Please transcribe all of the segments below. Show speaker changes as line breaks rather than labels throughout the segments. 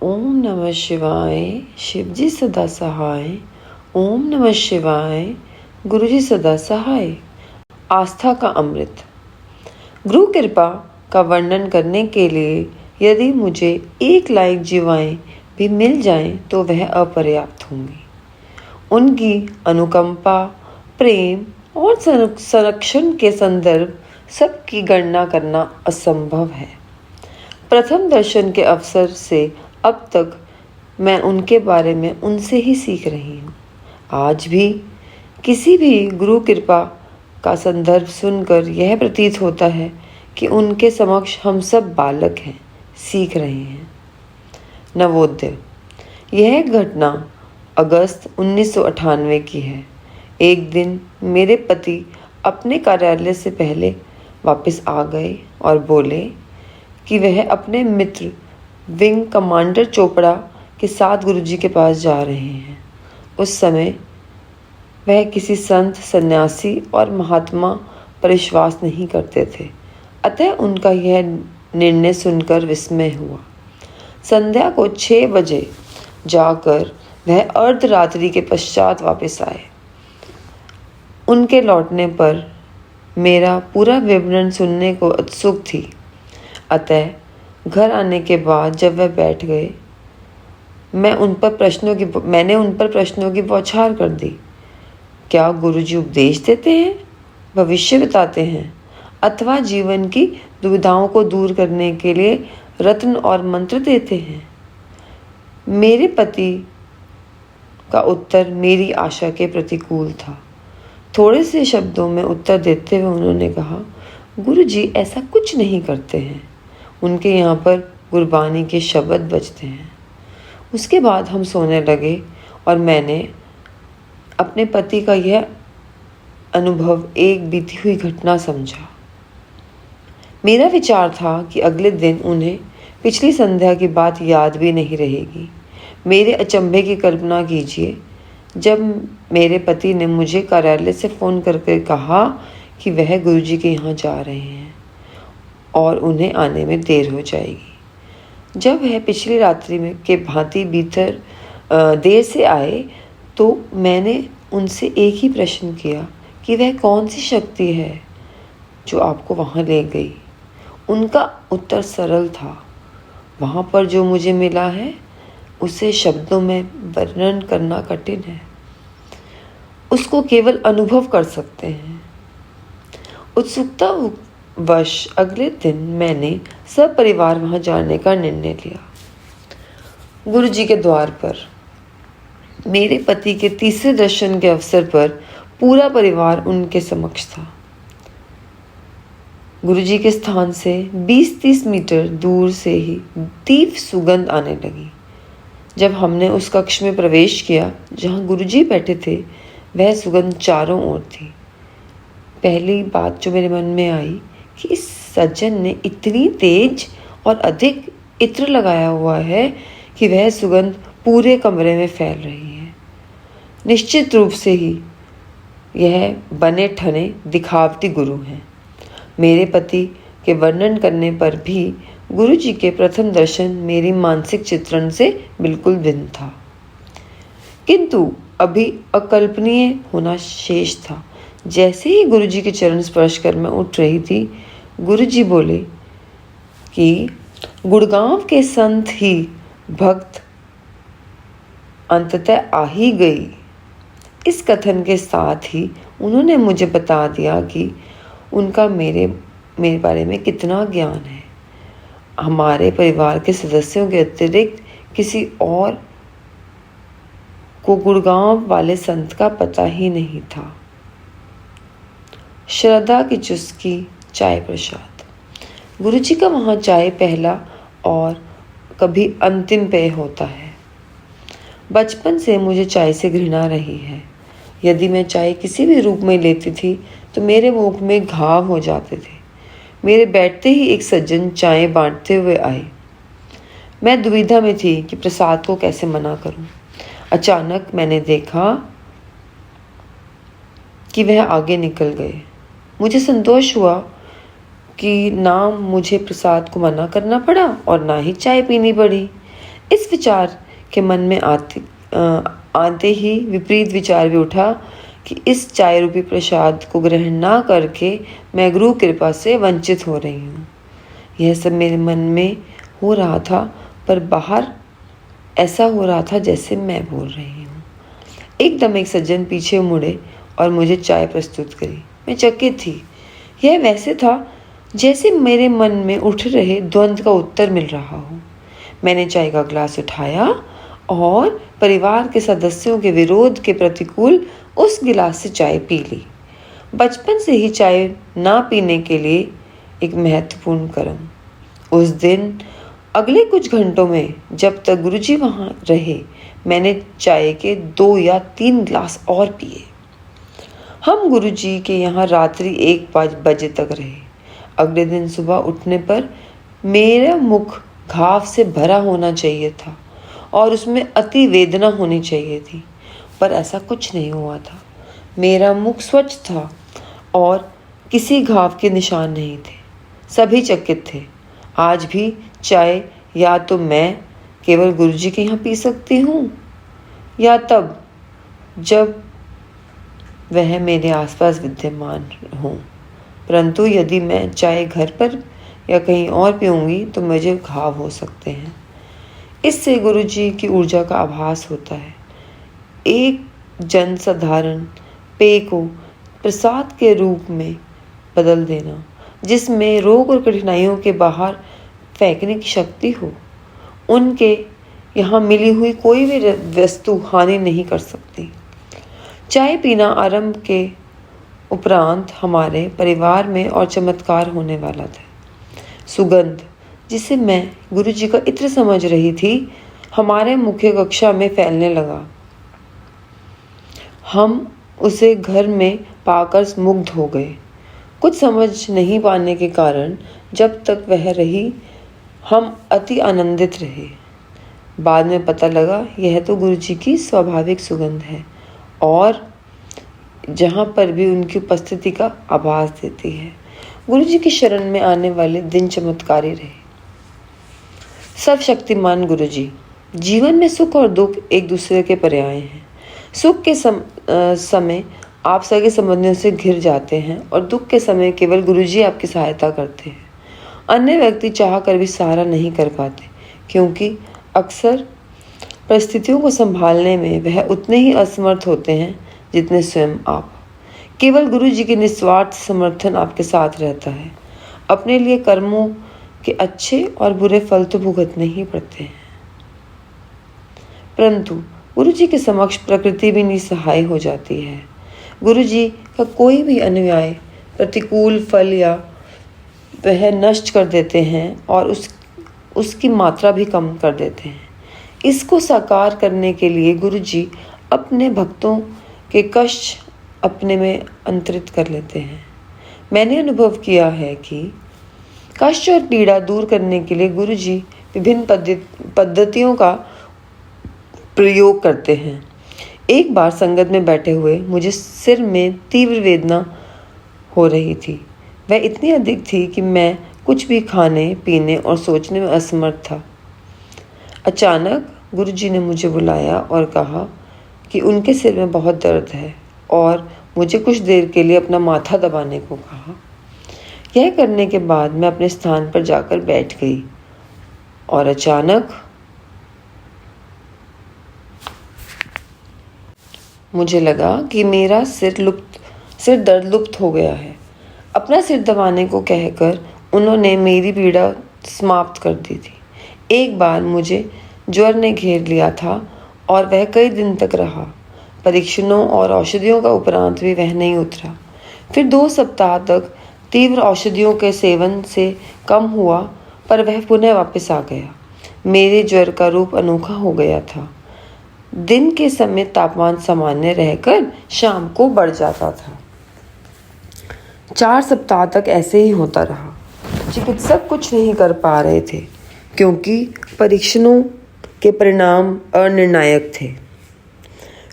ओम नमः शिवाय। शिवजी सदा सहाय। ओम नमः शिवाय। गुरुजी सदा सहाय। आस्था का अमृत। गुरु कृपा का वर्णन करने के लिए यदि मुझे 1 लाख जीवाएं भी मिल जाएं तो वह अपर्याप्त होंगी। उनकी अनुकंपा, प्रेम और संरक्षण के संदर्भ सबकी गणना करना असंभव है। प्रथम दर्शन के अवसर से अब तक मैं उनके बारे में उनसे ही सीख रही हूँ। आज भी किसी भी गुरु कृपा का संदर्भ सुनकर यह प्रतीत होता है कि उनके समक्ष हम सब बालक हैं, सीख रहे हैं। नवोदय। यह घटना अगस्त 1998 की है। एक दिन मेरे पति अपने कार्यालय से पहले वापस आ गए और बोले कि वह अपने मित्र विंग कमांडर चोपड़ा के साथ गुरुजी के पास जा रहे हैं। उस समय वह किसी संत, सन्यासी और महात्मा पर विश्वास नहीं करते थे, अतः उनका यह निर्णय सुनकर विस्मय हुआ। संध्या को 6 बजे जाकर वह अर्धरात्रि के पश्चात वापस आए। उनके लौटने पर मेरा पूरा विवरण सुनने को उत्सुक थी, अतः घर आने के बाद जब वह बैठ गए मैंने उन पर प्रश्नों की बौछार कर दी। क्या गुरुजी उपदेश देते हैं, भविष्य बताते हैं अथवा जीवन की दुविधाओं को दूर करने के लिए रत्न और मंत्र देते हैं? मेरे पति का उत्तर मेरी आशा के प्रतिकूल था। थोड़े से शब्दों में उत्तर देते हुए उन्होंने कहा, गुरुजी ऐसा कुछ नहीं करते हैं। उनके यहाँ पर गुरबानी के शब्द बजते हैं। उसके बाद हम सोने लगे और मैंने अपने पति का यह अनुभव एक बीती हुई घटना समझा। मेरा विचार था कि अगले दिन उन्हें पिछली संध्या की बात याद भी नहीं रहेगी। मेरे अचंभे की कल्पना कीजिए जब मेरे पति ने मुझे कार्यालय से फ़ोन करके कहा कि वह गुरुजी के यहाँ जा रहे हैं और उन्हें आने में देर हो जाएगी। जब वह पिछली रात्रि में के भांति भीतर देर से आए तो मैंने उनसे एक ही प्रश्न किया कि वह कौन सी शक्ति है जो आपको वहाँ ले गई। उनका उत्तर सरल था, वहाँ पर जो मुझे मिला है उसे शब्दों में वर्णन करना कठिन है, उसको केवल अनुभव कर सकते हैं। उत्सुकता वश अगले दिन मैंने सब परिवार वहाँ जाने का निर्णय लिया। गुरुजी के द्वार पर मेरे पति के तीसरे दर्शन के अवसर पर पूरा परिवार उनके समक्ष था। गुरुजी के स्थान से 20-30 मीटर दूर से ही तीव्र सुगंध आने लगी। जब हमने उस कक्ष में प्रवेश किया जहाँ गुरुजी बैठे थे, वह सुगंध चारों ओर थी। पहली बात जो मेरे मन में आई कि इस सज्जन ने इतनी तेज और अधिक इत्र लगाया हुआ है कि वह सुगंध पूरे कमरे में फैल रही है। निश्चित रूप से ही यह बने ठने दिखावटी गुरु हैं। मेरे पति के वर्णन करने पर भी गुरुजी के प्रथम दर्शन मेरी मानसिक चित्रण से बिल्कुल भिन्न था, किंतु अभी अकल्पनीय होना शेष था। जैसे ही गुरुजी के चरण स्पर्श कर मैं उठ रही थी, गुरुजी बोले कि गुड़गांव के संत ही भक्त अंततः आ ही गई। इस कथन के साथ ही उन्होंने मुझे बता दिया कि उनका मेरे बारे में कितना ज्ञान है। हमारे परिवार के सदस्यों के अतिरिक्त किसी और को गुड़गांव वाले संत का पता ही नहीं था। श्रद्धा की चुस्की, चाय प्रसाद। गुरुजी का वहाँ चाय पहला और कभी अंतिम पेय होता है। बचपन से मुझे चाय से घृणा रही है। यदि मैं चाय किसी भी रूप में लेती थी तो मेरे मुख में घाव हो जाते थे। मेरे बैठते ही एक सज्जन चाय बांटते हुए आए। मैं दुविधा में थी कि प्रसाद को कैसे मना करूं। अचानक मैंने देखा कि वह आगे निकल गए। मुझे संतोष हुआ कि ना मुझे प्रसाद को मना करना पड़ा और ना ही चाय पीनी पड़ी। इस विचार के मन में आते ही विपरीत विचार भी उठा कि इस चाय रूपी प्रसाद को ग्रहण ना करके मैं गुरु कृपा से वंचित हो रही हूँ। यह सब मेरे मन में हो रहा था, पर बाहर ऐसा हो रहा था जैसे मैं बोल रही हूँ। एकदम एक सज्जन पीछे मुड़े और मुझे चाय प्रस्तुत करी। मैं चकित थी। यह वैसे था जैसे मेरे मन में उठ रहे द्वंद्व का उत्तर मिल रहा हो। मैंने चाय का ग्लास उठाया और परिवार के सदस्यों के विरोध के प्रतिकूल उस गिलास से चाय पी ली। बचपन से ही चाय ना पीने के लिए एक महत्वपूर्ण कर्म। उस दिन अगले कुछ घंटों में जब तक गुरुजी वहाँ रहे, मैंने चाय के 2 या 3 ग्लास और पिए। हम गुरुजी के यहाँ रात्रि 1 बजे तक रहे। अगले दिन सुबह उठने पर मेरा मुख घाव से भरा होना चाहिए था और उसमें अति वेदना होनी चाहिए थी, पर ऐसा कुछ नहीं हुआ था। मेरा मुख स्वच्छ था और किसी घाव के निशान नहीं थे। सभी चकित थे। आज भी चाय या तो मैं केवल गुरुजी के यहाँ पी सकती हूँ या तब जब वह मेरे आसपास विद्यमान हो, परंतु यदि मैं चाय घर पर या कहीं और पीऊँगी तो मुझे घाव हो सकते हैं। इससे गुरुजी की ऊर्जा का आभास होता है। एक जनसाधारण पेय को प्रसाद के रूप में बदल देना, जिसमें रोग और कठिनाइयों के बाहर फेंकने की शक्ति हो, उनके यहाँ मिली हुई कोई भी वस्तु हानि नहीं कर सकती। चाय पीना आरंभ के उपरांत हमारे परिवार में और चमत्कार होने वाला था। सुगंध, जिसे मैं गुरुजी का इत्र समझ रही थी, हमारे मुख्य कक्षा में फैलने लगा। हम उसे घर में पाकर मुग्ध हो गए। कुछ समझ नहीं पाने के कारण जब तक वह रही, हम अति आनंदित रहे। बाद में पता लगा यह तो गुरुजी की स्वाभाविक सुगंध है और जहाँ पर भी उनकी उपस्थिति का आभास देती है। गुरुजी की शरण में आने वाले दिन चमत्कारी रहे। सर्वशक्तिमान गुरुजी। जीवन में सुख और दुख एक दूसरे के पर्याय हैं। सुख के समय आप सगे संबंधियों से घिर जाते हैं और दुख के समय केवल गुरुजी आपकी सहायता करते हैं। अन्य व्यक्ति चाह कर भी सहारा नहीं कर पाते, क्योंकि अक्सर परिस्थितियों को संभालने में वह उतने ही असमर्थ होते हैं जितने स्वयं आप। केवल गुरुजी के निस्वार्थ समर्थन आपके साथ रहता है। अपने लिए कर्मों के अच्छे और बुरे फल तो भुगतने ही पड़ते हैं, परंतु गुरुजी के समक्ष प्रकृति भी निसहाय हो जाती है। गुरुजी का कोई भी अनुयायी प्रतिकूल फल या वह नष्ट कर देते हैं और उसकी मात्रा भी कम कर देते हैं। इसको साकार करने के लिए गुरुजी अपने भक्तों के कष्ट अपने में अंतरित कर लेते हैं। मैंने अनुभव किया है कि कष्ट और पीड़ा दूर करने के लिए गुरुजी विभिन्न पद्धतियों का प्रयोग करते हैं। एक बार संगत में बैठे हुए मुझे सिर में तीव्र वेदना हो रही थी। वह इतनी अधिक थी कि मैं कुछ भी खाने, पीने और सोचने में असमर्थ था। अचानक गुरुजी ने मुझे बुलाया और कहा कि उनके सिर में बहुत दर्द है और मुझे कुछ देर के लिए अपना माथा दबाने को कहा। यह करने के बाद मैं अपने स्थान पर जाकर बैठ गई और अचानक मुझे लगा कि मेरा सिर दर्द लुप्त हो गया है। अपना सिर दबाने को कहकर उन्होंने मेरी पीड़ा समाप्त कर दी थी। एक बार मुझे ज्वर ने घेर लिया था और वह कई दिन तक रहा। परीक्षणों और औषधियों का उपरांत भी वह नहीं उतरा। फिर 2 सप्ताह तक तीव्र औषधियों के सेवन से कम हुआ, पर वह पुनः वापस आ गया। मेरे ज्वर का रूप अनोखा हो गया था। दिन के समय तापमान सामान्य रहकर शाम को बढ़ जाता था। 4 सप्ताह तक ऐसे ही होता रहा। चिकित्सक कुछ नहीं कर पा रहे थे, क्योंकि परीक्षणों के परिणाम अनिर्णायक थे।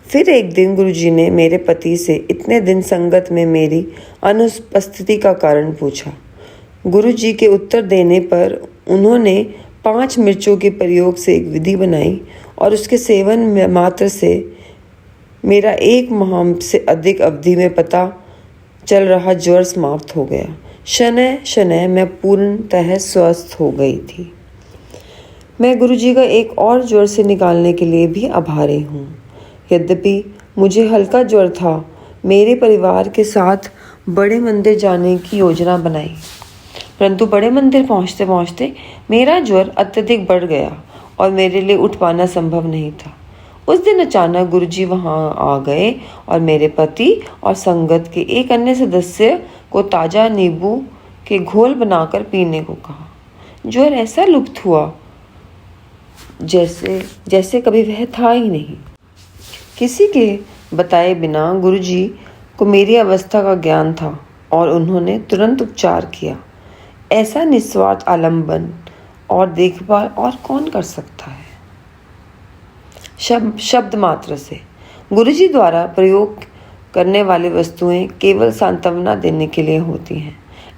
फिर एक दिन गुरुजी ने मेरे पति से इतने दिन संगत में मेरी अनुपस्थिति का कारण पूछा। गुरुजी के उत्तर देने पर उन्होंने 5 मिर्चों के प्रयोग से एक विधि बनाई और उसके सेवन में मात्र से मेरा 1 माह से अधिक अवधि में पता चल रहा ज्वर समाप्त हो गया। शनैः शनैः मैं पूर्णतः स्वस्थ हो गई थी। मैं गुरुजी का एक और ज्वर से निकालने के लिए भी आभारी हूँ। यद्यपि मुझे हल्का ज्वर था, मेरे परिवार के साथ बड़े मंदिर जाने की योजना बनाई, परंतु बड़े मंदिर पहुँचते पहुँचते मेरा ज्वर अत्यधिक बढ़ गया और मेरे लिए उठ पाना संभव नहीं था। उस दिन अचानक गुरुजी वहाँ आ गए और मेरे पति और संगत के एक अन्य सदस्य को ताज़ा नींबू के घोल बनाकर पीने को कहा। ज्वर ऐसा लुप्त हुआ जैसे कभी वह था ही नहीं। किसी के बताए बिना गुरुजी को मेरी अवस्था का ज्ञान था और उन्होंने तुरंत उपचार किया। ऐसा निस्वार्थ आलंबन और देखभाल और कौन कर सकता है? शब्द मात्र से गुरुजी द्वारा प्रयोग करने वाली वस्तुएं केवल सांत्वना देने के लिए होती हैं।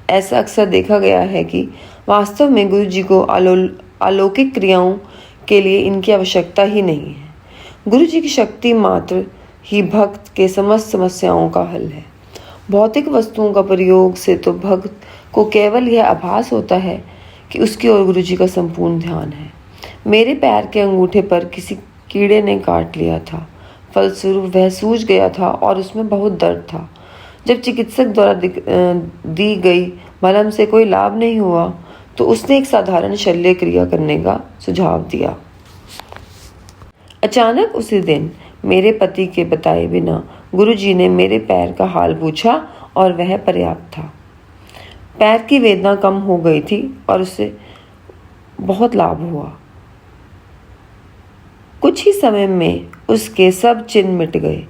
ऐसा अक्सर देखा गया है कि वास्तव में गुरुजी को अलौकिक क्रियाओं के लिए इनकी आवश्यकता ही नहीं है। गुरुजी की शक्ति मात्र ही भक्त के समस्त समस्याओं का हल है। भौतिक वस्तुओं का प्रयोग से तो भक्त को केवल यह आभास होता है कि उसकी ओर गुरुजी का संपूर्ण ध्यान है। मेरे पैर के अंगूठे पर किसी कीड़े ने काट लिया था, फलस्वरूप वह सूज गया था और उसमें बहुत दर्द था। जब चिकित्सक द्वारा दी गई मलहम से कोई लाभ नहीं हुआ तो उसने एक साधारण शल्य क्रिया करने का सुझाव दिया। अचानक उसी दिन मेरे पति के बताए बिना गुरुजी ने मेरे पैर का हाल पूछा और वह पर्याप्त था। पैर की वेदना कम हो गई थी और उससे बहुत लाभ हुआ। कुछ ही समय में उसके सब चिन्ह मिट गए।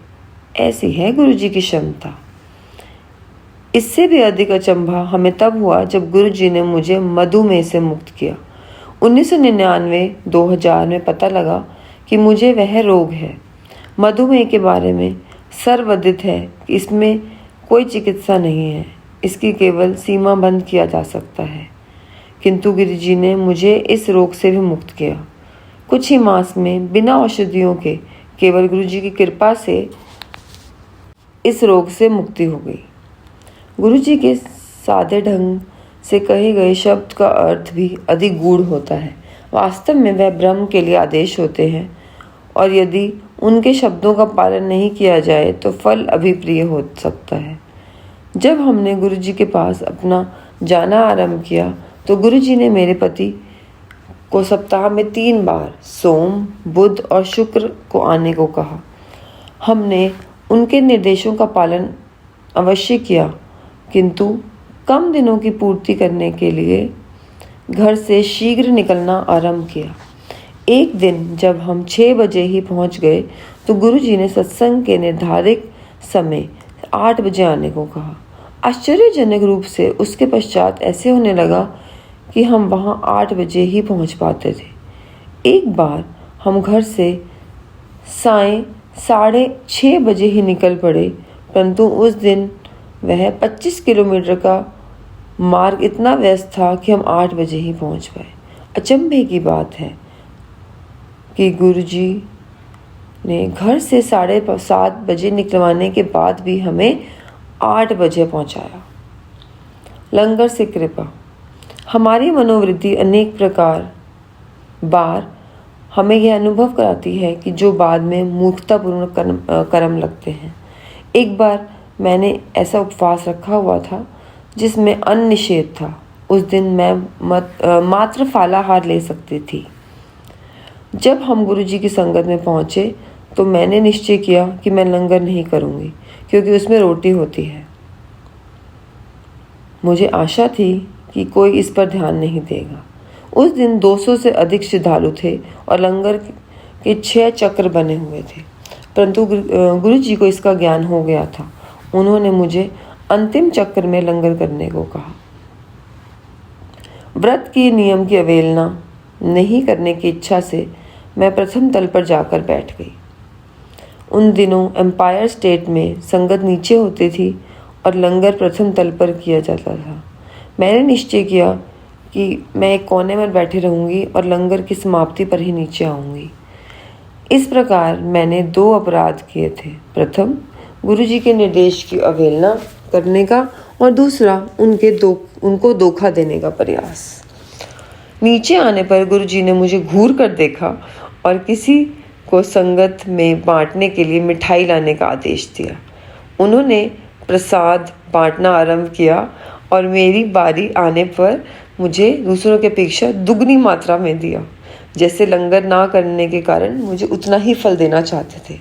ऐसी है गुरुजी की क्षमता। इससे भी अधिक अचंभा हमें तब हुआ जब गुरुजी ने मुझे मधुमेह से मुक्त किया। 1999-2000 में पता लगा कि मुझे वह रोग है। मधुमेह के बारे में सर्वविदित है कि इसमें कोई चिकित्सा नहीं है, इसकी केवल सीमा बंद किया जा सकता है। किंतु गुरुजी ने मुझे इस रोग से भी मुक्त किया। कुछ ही मास में बिना औषधियों के केवल गुरुजी की कृपा से इस रोग से मुक्ति हो गई। गुरुजी के सादे ढंग से कहे गए शब्द का अर्थ भी अधिक गूढ़ होता है। वास्तव में वह ब्रह्म के लिए आदेश होते हैं और यदि उनके शब्दों का पालन नहीं किया जाए तो फल अभिप्रिय हो सकता है। जब हमने गुरुजी के पास अपना जाना आरंभ किया तो गुरुजी ने मेरे पति को सप्ताह में 3 बार सोम, बुध और शुक्र को आने को कहा। हमने उनके निर्देशों का पालन अवश्य किया, किंतु कम दिनों की पूर्ति करने के लिए घर से शीघ्र निकलना आरंभ किया। एक दिन जब हम 6 बजे ही पहुंच गए तो गुरुजी ने सत्संग के निर्धारित समय 8 बजे आने को कहा। आश्चर्यजनक रूप से उसके पश्चात ऐसे होने लगा कि हम वहां 8 बजे ही पहुंच पाते थे। एक बार हम घर से सायं 6:30 बजे ही निकल पड़े, परंतु उस दिन वह 25 किलोमीटर का मार्ग इतना व्यस्त था कि हम 8 बजे ही पहुंच पाए। अचंभे की बात है कि गुरुजी ने घर से 7:30 बजे निकलवाने के बाद भी हमें 8 बजे पहुंचाया। लंगर से कृपा। हमारी मनोवृत्ति अनेक बार हमें यह अनुभव कराती है कि जो बाद में मूर्खतापूर्ण कर्म लगते हैं। एक बार मैंने ऐसा उपवास रखा हुआ था जिसमें अन्न निषेध था। उस दिन मैं मात्र फालाहार ले सकती थी। जब हम गुरुजी की संगत में पहुंचे तो मैंने निश्चय किया कि मैं लंगर नहीं करूंगी क्योंकि उसमें रोटी होती है। मुझे आशा थी कि कोई इस पर ध्यान नहीं देगा। उस दिन 200 से अधिक श्रद्धालु थे और लंगर के 6 चक्र बने हुए थे, परंतु गुरुजी को इसका ज्ञान हो गया था। उन्होंने मुझे अंतिम चक्र में लंगर करने को कहा। व्रत के नियम की अवहेलना नहीं करने की इच्छा से मैं प्रथम तल पर जाकर बैठ गई। उन दिनों एम्पायर स्टेट में संगत नीचे होती थी और लंगर प्रथम तल पर किया जाता था। मैंने निश्चय किया कि मैं एक कोने में बैठी रहूँगी और लंगर की समाप्ति पर ही नीचे आऊँगी। इस प्रकार मैंने 2 अपराध किए थे। प्रथम, गुरुजी के निर्देश की अवहेलना करने का, और दूसरा उनको धोखा देने का प्रयास। नीचे आने पर गुरुजी ने मुझे घूर कर देखा और किसी को संगत में बांटने के लिए मिठाई लाने का आदेश दिया। उन्होंने प्रसाद बांटना आरंभ किया और मेरी बारी आने पर मुझे दूसरों की अपेक्षा दुगनी मात्रा में दिया, जैसे लंगर ना करने के कारण मुझे उतना ही फल देना चाहते थे।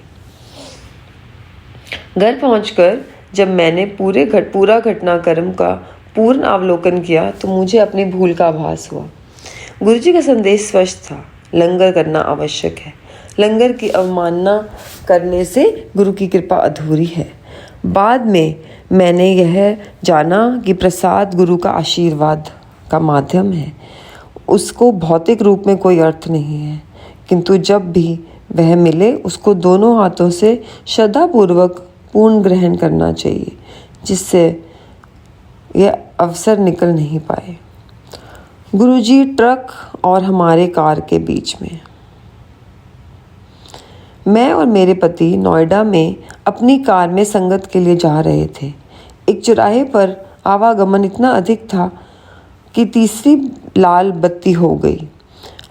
घर पहुंचकर जब मैंने पूरा घटनाक्रम का पूर्ण अवलोकन किया तो मुझे अपनी भूल का आभास हुआ। गुरुजी का संदेश स्पष्ट था, लंगर करना आवश्यक है। लंगर की अवमानना करने से गुरु की कृपा अधूरी है। बाद में मैंने यह जाना कि प्रसाद गुरु का आशीर्वाद का माध्यम है, उसको भौतिक रूप में कोई अर्थ नहीं है, किंतु जब भी वह मिले उसको दोनों हाथों से श्रद्धापूर्वक पूर्ण ग्रहण करना चाहिए, जिससे यह अवसर निकल नहीं पाए। गुरुजी ट्रक और हमारे कार के बीच में। मैं और मेरे पति नोएडा में अपनी कार में संगत के लिए जा रहे थे। एक चौराहे पर आवागमन इतना अधिक था कि तीसरी लाल बत्ती हो गई।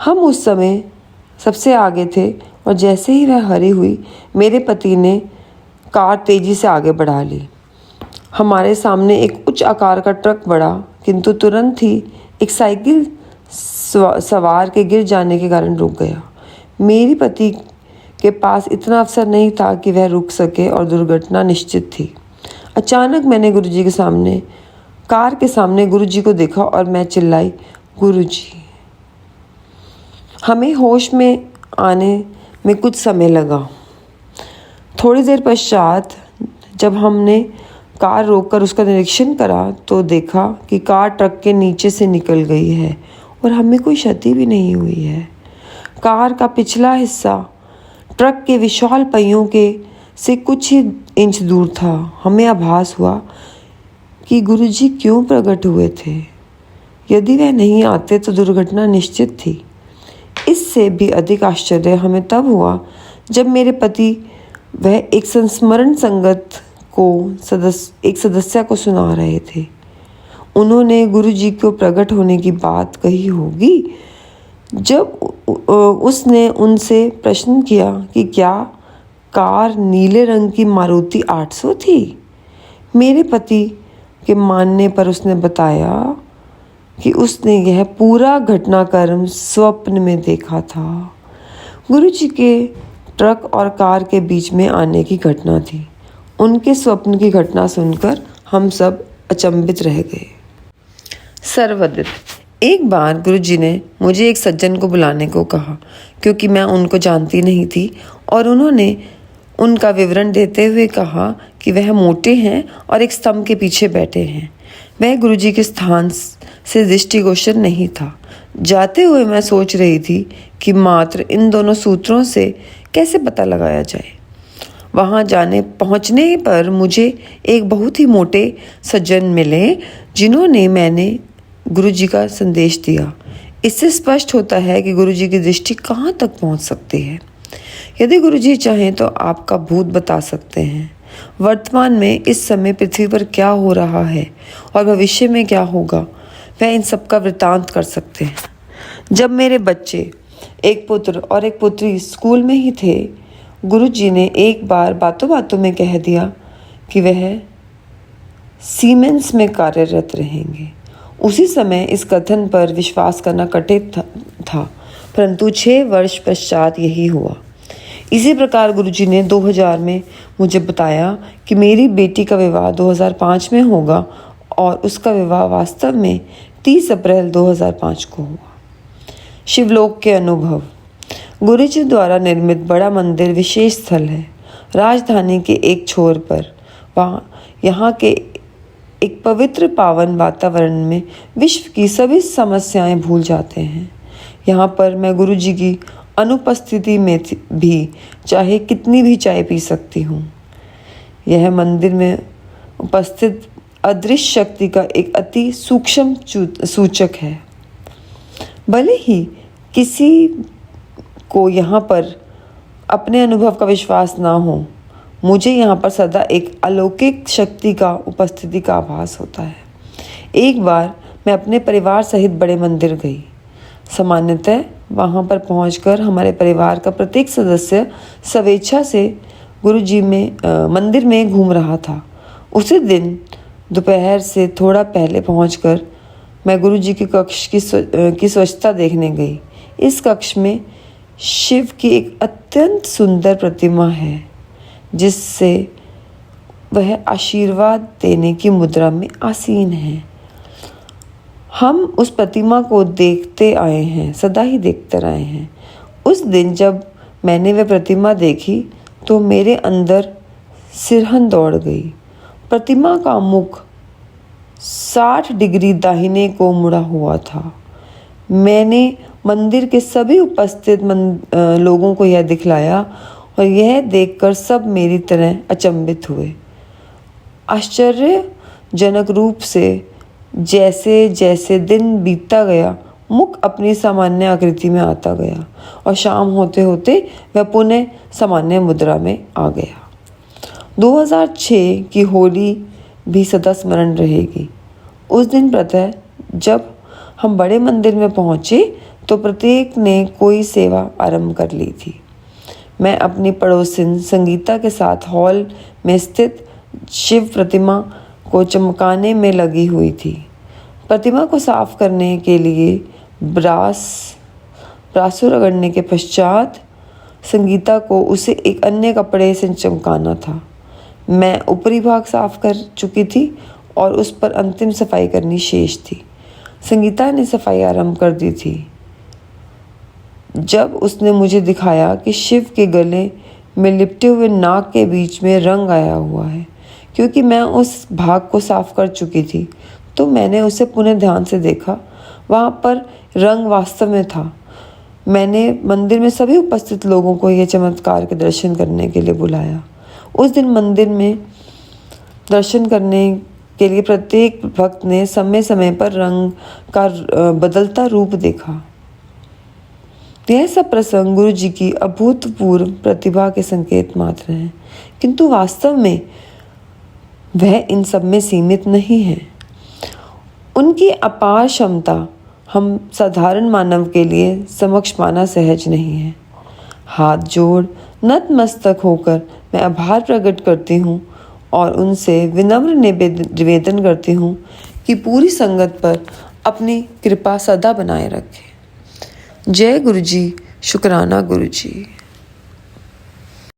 हम उस समय सबसे आगे थे और जैसे ही वह हरी हुई, मेरे पति ने कार तेजी से आगे बढ़ा ली। हमारे सामने एक उच्च आकार का ट्रक बढ़ा, किंतु तुरंत ही एक साइकिल सवार के गिर जाने के कारण रुक गया। मेरे पति के पास इतना अवसर नहीं था कि वह रुक सके और दुर्घटना निश्चित थी। अचानक मैंने गुरुजी के सामने कार के सामने गुरुजी को देखा और मैं चिल्लाई, गुरुजी। हमें होश में आने में कुछ समय लगा। थोड़ी देर पश्चात जब हमने कार रोककर उसका निरीक्षण करा तो देखा कि कार ट्रक के नीचे से निकल गई है और हमें कोई क्षति भी नहीं हुई है। कार का पिछला हिस्सा ट्रक के विशाल पहियों के से कुछ ही इंच दूर था। हमें आभास हुआ कि गुरुजी क्यों प्रकट हुए थे। यदि वह नहीं आते तो दुर्घटना निश्चित थी। इससे भी अधिक आश्चर्य हमें तब हुआ जब मेरे पति वह एक संस्मरण संगत को एक सदस्य को सुना रहे थे। उन्होंने गुरुजी को प्रकट होने की बात कही होगी जब उसने उनसे प्रश्न किया कि क्या कार नीले रंग की मारुति 800 थी। मेरे पति के मानने पर उसने बताया कि उसने यह पूरा घटनाक्रम स्वप्न में देखा था। गुरुजी के ट्रक और कार के बीच में आने की घटना थी। उनके स्वप्न की घटना सुनकर हम सब अचंभित रह गए। सर्वोदय। एक बार गुरुजी ने मुझे एक सज्जन को बुलाने को कहा, क्योंकि मैं उनको जानती नहीं थी, और उन्होंने उनका विवरण देते हुए कहा कि वह मोटे हैं और एक स्तंभ के पीछे बैठे हैं। वह गुरुजी के स्थान से दृष्टिगोचर नहीं था। जाते हुए मैं सोच रही थी कि मात्र इन दोनों सूत्रों से कैसे पता लगाया जाए। वहाँ पहुँचने पर मुझे एक बहुत ही मोटे सज्जन मिले जिन्होंने मैंने गुरुजी का संदेश दिया। इससे स्पष्ट होता है कि गुरुजी की दृष्टि कहाँ तक पहुँच सकती है। यदि गुरुजी चाहें तो आपका भूत बता सकते हैं, वर्तमान में इस समय पृथ्वी पर क्या हो रहा है और भविष्य में क्या होगा, वह इन सब का वृत्तांत कर सकते हैं। जब मेरे बच्चे, एक पुत्र और एक पुत्री स्कूल में ही थे, गुरुजी ने एक बार बातों बातों में कह दिया कि वह सीमेंस में कार्यरत रहेंगे। उसी समय इस कथन पर विश्वास करना कठिन था, परंतु 6 वर्ष पश्चात यही हुआ। इसी प्रकार गुरुजी ने 2000 में मुझे बताया कि मेरी बेटी का विवाह 2005 में होगा, और उसका विवाह वास्तव में 30 अप्रैल 2005 को हुआ। शिवलोक के अनुभव। गुरुजी द्वारा निर्मित बड़ा मंदिर विशेष स्थल है। राजधानी के एक छोर पर यहाँ के एक पवित्र पावन वातावरण में विश्व की सभी समस्याएं भूल जाते हैं। यहाँ पर मैं गुरुजी की अनुपस्थिति में भी चाहे कितनी भी चाय पी सकती हूँ। यह मंदिर में उपस्थित अदृश्य शक्ति का एक अति सूक्ष्म सूचक है। भले ही किसी को यहाँ पर अपने अनुभव का विश्वास ना हो, मुझे यहाँ पर सदा एक अलौकिक शक्ति का उपस्थिति का आभास होता है। एक बार मैं अपने परिवार सहित बड़े मंदिर गई। सामान्यतः वहाँ पर पहुँचकर हमारे परिवार का प्रत्येक सदस्य स्वेच्छा से मंदिर में घूम रहा था। उसी दिन दोपहर से थोड़ा पहले पहुँचकर मैं गुरुजी के कक्ष की स्वच्छता देखने गई। इस कक्ष में शिव की एक अत्यंत सुंदर प्रतिमा है, जिससे वह आशीर्वाद देने की मुद्रा में आसीन है। हम उस प्रतिमा को देखते आए हैं, सदा ही देखते रहे हैं। उस दिन जब मैंने वह प्रतिमा देखी तो मेरे अंदर सिरहन दौड़ गई। प्रतिमा का मुख 60 डिग्री दाहिने को मुड़ा हुआ था। मैंने मंदिर के सभी उपस्थित लोगों को यह दिखलाया और यह देखकर सब मेरी तरह अचंभित हुए। आश्चर्यजनक रूप से जैसे जैसे दिन बीतता गया, मुख अपनी सामान्य आकृति में आता गया और शाम होते होते वह पुनः सामान्य मुद्रा में आ गया। 2006 की होली भी सदा स्मरण रहेगी। उस दिन प्रातः जब हम बड़े मंदिर में पहुँचे तो प्रत्येक ने कोई सेवा आरंभ कर ली थी। मैं अपनी पड़ोसिन संगीता के साथ हॉल में स्थित शिव प्रतिमा को चमकाने में लगी हुई थी। प्रतिमा को साफ करने के लिए ब्रासो रगड़ने के पश्चात संगीता को उसे एक अन्य कपड़े से चमकाना था। मैं ऊपरी भाग साफ कर चुकी थी और उस पर अंतिम सफाई करनी शेष थी। संगीता ने सफाई आरंभ कर दी थी जब उसने मुझे दिखाया कि शिव के गले में लिपटे हुए नाक के बीच में रंग आया हुआ है। क्योंकि मैं उस भाग को साफ कर चुकी थी तो मैंने उसे पुनः ध्यान से देखा। वहाँ पर रंग वास्तव में था। मैंने मंदिर में सभी उपस्थित लोगों को यह चमत्कार के दर्शन करने के लिए बुलाया। उस दिन मंदिर में दर्शन करने के लिए प्रत्येक भक्त ने समय समय पर रंग का बदलता रूप देखा। यह सब प्रसंग गुरु जी की अभूतपूर्व प्रतिभा के संकेत मात्र हैं, किंतु वास्तव में वह इन सब में सीमित नहीं है। उनकी अपार क्षमता हम साधारण मानव के लिए समक्ष पाना सहज नहीं है। हाथ जोड़ नतमस्तक होकर मैं आभार प्रकट करती हूँ और उनसे विनम्र निवेदन करती हूँ कि पूरी संगत पर अपनी कृपा सदा बनाए रखें। जय गुरु जी, शुक्राना गुरु जी।